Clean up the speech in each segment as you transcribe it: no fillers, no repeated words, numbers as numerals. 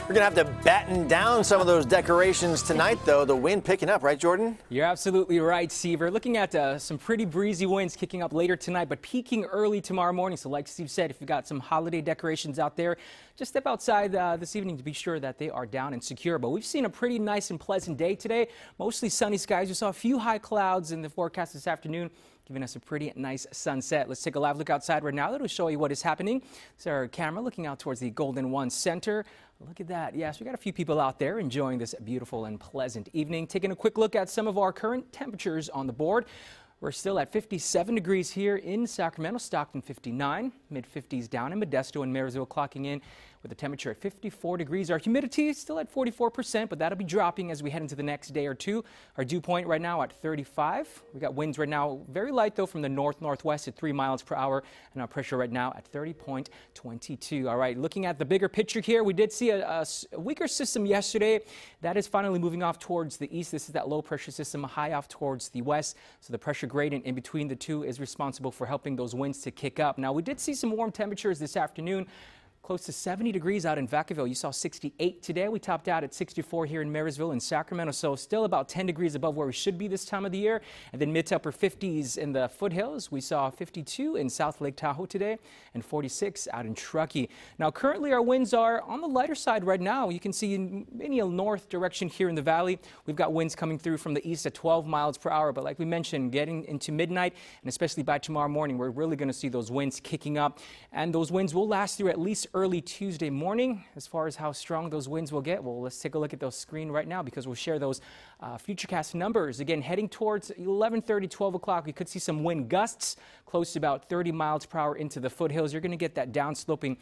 We're going to have to batten down some of those decorations tonight, though. The wind picking up, right, Jordan? You're absolutely right, Steve. We're looking at some pretty breezy winds kicking up later tonight, but peaking early tomorrow morning. So like Steve said, if you've got some holiday decorations out there, just step outside this evening to be sure that they are down and secure. But we've seen a pretty nice and pleasant day today. Mostly sunny skies. We saw a few high clouds in the forecast this afternoon, giving us a pretty nice sunset. Let's take a live look outside right now. That'll show you what is happening. It's our camera looking out towards the Golden One Center. Look at that. Yes, we got a few people out there enjoying this beautiful and pleasant evening. Taking a quick look at some of our current temperatures on the board. We're still at 57 degrees here in Sacramento, Stockton 59, mid-50s down in Modesto and Marysville, clocking in with a temperature at 54 degrees. Our humidity is still at 44%, but that'll be dropping as we head into the next day or two. Our dew point right now at 35. We got winds right now very light, though, from the north-northwest at 3 miles per hour, and our pressure right now at 30.22. All right, looking at the bigger picture here, we did see a weaker system yesterday. That is finally moving off towards the east. This is that low-pressure system high off towards the west, so the pressure gradient in between the two is responsible for helping those winds to kick up. Now, we did see some warm temperatures this afternoon. Close to 70 degrees out in Vacaville. You saw 68 today. We topped out at 64 here in Marysville and Sacramento, so still about 10 degrees above where we should be this time of the year. And then mid to upper 50s in the foothills. We saw 52 in South Lake Tahoe today and 46 out in Truckee. Now, currently our winds are on the lighter side right now. You can see in any north direction here in the valley. We've got winds coming through from the east at 12 miles per hour. But like we mentioned, getting into midnight and especially by tomorrow morning, we're really going to see those winds kicking up. And those winds will last through at least early Tuesday morning. As far as how strong those winds will get, well, let's take a look at those screen right now because we'll share those futurecast numbers. Again, heading towards 11:30, 12 o'clock, we could see some wind gusts close to about 30 miles per hour into the foothills. You're going to get that downsloping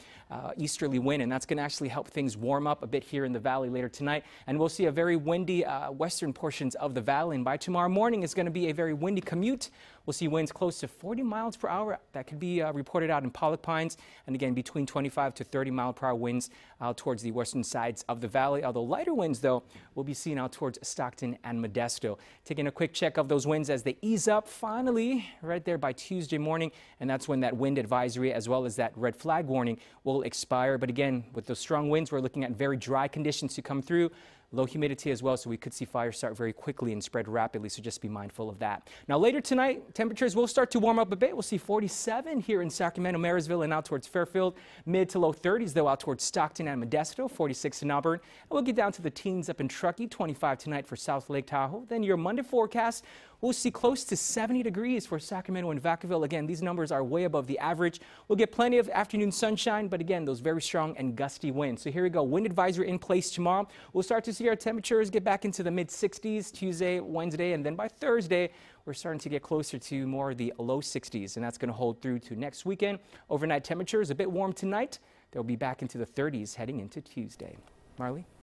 easterly wind, and that's going to actually help things warm up a bit here in the valley later tonight. And we'll see a very windy western portions of the valley. And by tomorrow morning, it's going to be a very windy commute. We'll see winds close to 40 miles per hour. That could be reported out in Pollock Pines. And again, between 25 to 30 mile per hour winds out towards the western sides of the valley. Although lighter winds, though, will be seen out towards Stockton and Modesto. Taking a quick check of those winds as they ease up finally right there by Tuesday morning. And that's when that wind advisory as well as that red flag warning will expire. But again, with those strong winds, we're looking at very dry conditions to come through. Low humidity as well, so we could see fires start very quickly and spread rapidly, so just be mindful of that. Now later tonight, temperatures will start to warm up a bit. We'll see 47 here in Sacramento, Marysville, and out towards Fairfield. Mid to low 30s, though, out towards Stockton and Modesto, 46 in Auburn. And we'll get down to the teens up in Truckee, 25 tonight for South Lake Tahoe. Then your Monday forecast, we'll see close to 70 degrees for Sacramento and Vacaville. Again, these numbers are way above the average. We'll get plenty of afternoon sunshine, but again, those very strong and gusty winds. So here we go. Wind advisory in place tomorrow. We'll start to see our temperatures get back into the mid-60s Tuesday, Wednesday, and then by Thursday, we're starting to get closer to more of the low 60s, and that's going to hold through to next weekend. Overnight temperatures a bit warm tonight. They'll be back into the 30s heading into Tuesday. Marley?